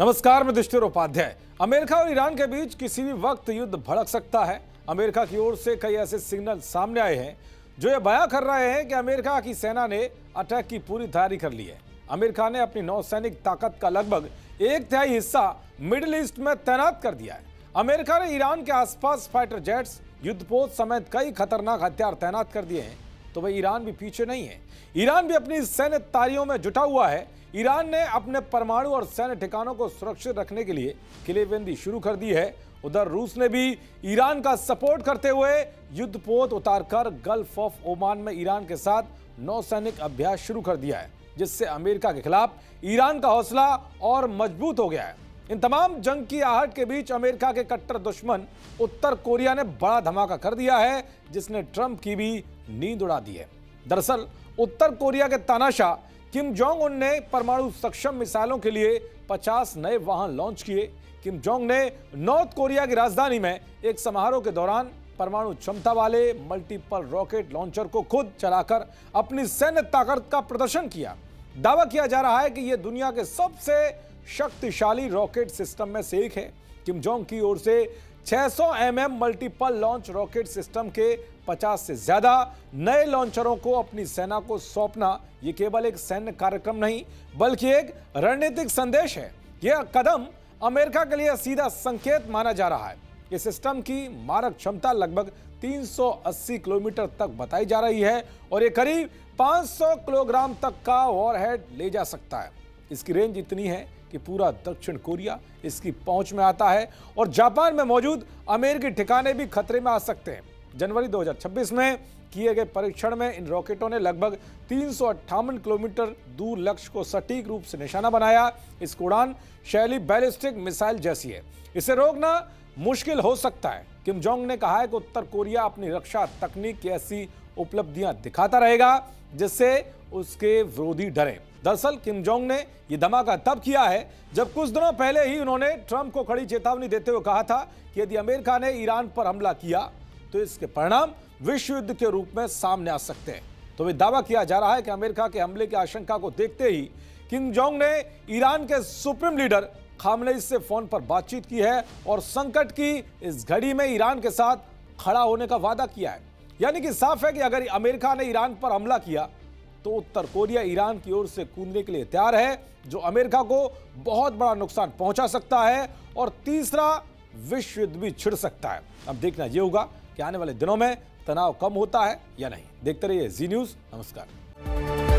नमस्कार, मैं युधिष्ठिर उपाध्याय। अमेरिका और ईरान के बीच किसी भी वक्त युद्ध भड़क सकता है। अमेरिका की ओर से कई ऐसे सिग्नल सामने आए हैं जो ये बयां कर रहे हैं कि अमेरिका की सेना ने अटैक की पूरी तैयारी कर ली है। अमेरिका ने अपनी नौसैनिक ताकत का लगभग 1/3 हिस्सा मिडिल ईस्ट में तैनात कर दिया है। अमेरिका ने ईरान के आसपास फाइटर जेट्स, युद्धपोत समेत कई खतरनाक हथियार तैनात कर दिए हैं। तो भाई ईरान भी पीछे नहीं है। ईरान भी अपनी सैन्य तैयारियों में जुटा हुआ है। ईरान ने अपने परमाणु और सैन्य ठिकानों को सुरक्षित रखने के लिए किलेबंदी शुरू कर दी है। उधर रूस ने भी ईरान का सपोर्ट करते हुए युद्धपोत उतारकर गल्फ ऑफ ओमान में ईरान के साथ नौसैनिक अभ्यास शुरू कर दिया है, जिससे अमेरिका के खिलाफ ईरान का हौसला और मजबूत हो गया है। इन तमाम जंग की आहट के बीच अमेरिका के कट्टर दुश्मन उत्तर कोरिया ने बड़ा धमाका कर दिया है, जिसने ट्रंप की भी नींद उड़ा दी है। दरअसल उत्तर कोरिया के तानाशाह किम जोंग उन ने परमाणु सक्षम मिसाइलों के लिए 50 नए वाहन लॉन्च किए। किम जोंग ने नॉर्थ कोरिया की राजधानी में एक समारोह के दौरान परमाणु क्षमता वाले मल्टीपल रॉकेट लॉन्चर को खुद चलाकर अपनी सैन्य ताकत का प्रदर्शन किया। दावा किया जा रहा है कि यह दुनिया के सबसे शक्तिशाली रॉकेट सिस्टम में से एक है। किम जोंग की ओर से 600 mm multiple launch rocket system के 50 से ज्यादा नए लॉन्चरों को अपनी सेना को सौंपना यह केवल एक सैन्य कार्यक्रम नहीं, बल्कि एक रणनीतिक संदेश है। यह कदम अमेरिका के लिए सीधा संकेत माना जा रहा है। इस सिस्टम की मारक क्षमता लगभग 380 किलोमीटर तक बताई जा रही है और यह करीब 500 किलोग्राम तक का वॉरहेड ले जा सकता है। इसकी रेंज इतनी है कि पूरा दक्षिण कोरिया इसकी पहुंच में आता है और जापान में मौजूद अमेरिकी ठिकाने भी खतरे में आ सकते हैं। जनवरी 2026 में किए गए परीक्षण में इन रॉकेटों ने लगभग 358 किलोमीटर दूर लक्ष्य को सटीक रूप से निशाना बनाया। इसकी उड़ान शैली बैलिस्टिक मिसाइल जैसी है, इसे रोकना मुश्किल हो सकता है। किम जोंग ने कहा है कि उत्तर कोरिया अपनी रक्षा तकनीक की ऐसी उपलब्धियां दिखाता रहेगा जिससे उसके विरोधी डरें। दरअसल किम जोंग ने यह धमाका तब किया है जब कुछ दिनों पहले ही उन्होंने ट्रंप को कड़ी चेतावनी देते हुए कहा था कि यदि अमेरिका ने ईरान पर हमला किया तो इसके परिणाम विश्व युद्ध के रूप में सामने आ सकते हैं। तो वह दावा किया जा रहा है कि अमेरिका के हमले की आशंका को देखते ही किम जोंग ने ईरान के सुप्रीम लीडर खामनेई से फोन पर बातचीत की है और संकट की इस घड़ी में ईरान के साथ खड़ा होने का वादा किया है। यानी कि साफ है कि अगर अमेरिका ने ईरान पर हमला किया तो उत्तर कोरिया ईरान की ओर से कूदने के लिए तैयार है, जो अमेरिका को बहुत बड़ा नुकसान पहुंचा सकता है और तीसरा विश्व युद्ध भी छिड़ सकता है। अब देखना यह होगा कि आने वाले दिनों में तनाव कम होता है या नहीं। देखते रहिए जी न्यूज़। नमस्कार।